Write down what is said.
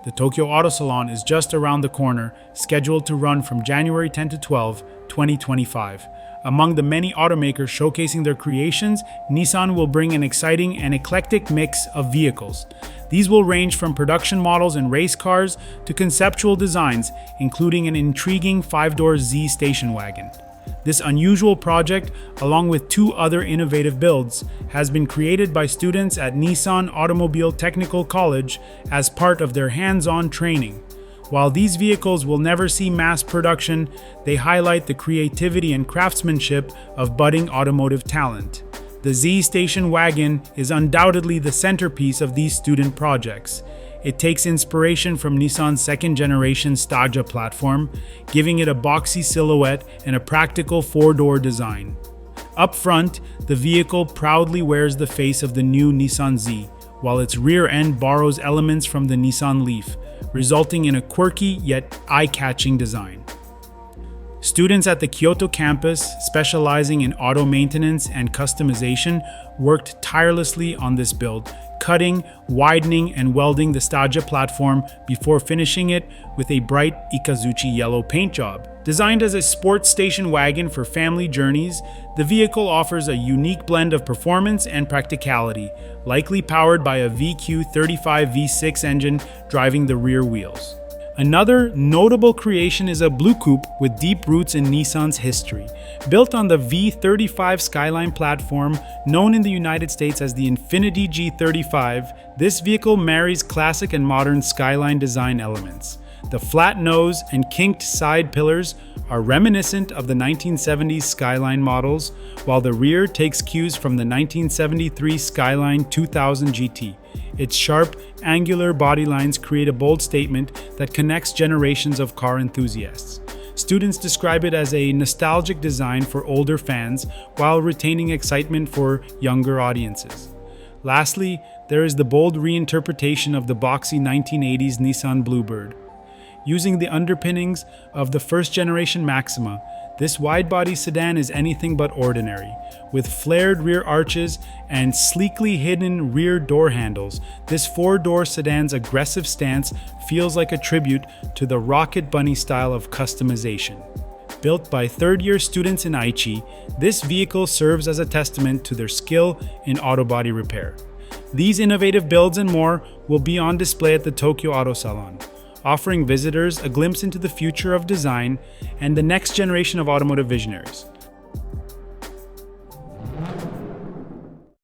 The Tokyo Auto Salon is just around the corner, scheduled to run from January 10 to 12, 2025. Among the many automakers showcasing their creations, Nissan will bring an exciting and eclectic mix of vehicles. These will range from production models and race cars to conceptual designs, including an intriguing 5-door Z station wagon. This unusual project, along with 2 other innovative builds, has been created by students at Nissan Automobile Technical College as part of their hands-on training. While these vehicles will never see mass production, they highlight the creativity and craftsmanship of budding automotive talent. The Z station wagon is undoubtedly the centerpiece of these student projects. It takes inspiration from Nissan's second-generation Stagea platform, giving it a boxy silhouette and a practical 4-door design. Up front, the vehicle proudly wears the face of the new Nissan Z, while its rear end borrows elements from the Nissan Leaf, resulting in a quirky yet eye-catching design. Students at the Kyoto campus, specializing in auto maintenance and customization, worked tirelessly on this build, cutting, widening, and welding the Stagea platform before finishing it with a bright Ikazuchi Yellow paint job. Designed as a sports station wagon for family journeys, the vehicle offers a unique blend of performance and practicality, likely powered by a VQ35 V-6 engine driving the rear wheels. Another notable creation is a blue coupe with deep roots in Nissan's history. Built on the V35 Skyline platform, known in the United States as the Infiniti G35, this vehicle marries classic and modern Skyline design elements. The flat nose and kinked side pillars are reminiscent of the 1970s Skyline models, while the rear takes cues from the 1973 Skyline 2000 GT. Its sharp, angular body lines create a bold statement that connects generations of car enthusiasts. Students describe it as a nostalgic design for older fans while retaining excitement for younger audiences. Lastly, there is the bold reinterpretation of the boxy 1980s Nissan Bluebird. Using the underpinnings of the first-generation Maxima, this wide-body sedan is anything but ordinary. With flared rear arches and sleekly hidden rear door handles, this 4-door sedan's aggressive stance feels like a tribute to the Rocket Bunny style of customization. Built by third-year students in Aichi, this vehicle serves as a testament to their skill in auto body repair. These innovative builds and more will be on display at the Tokyo Auto Salon, offering visitors a glimpse into the future of design and the next generation of automotive visionaries.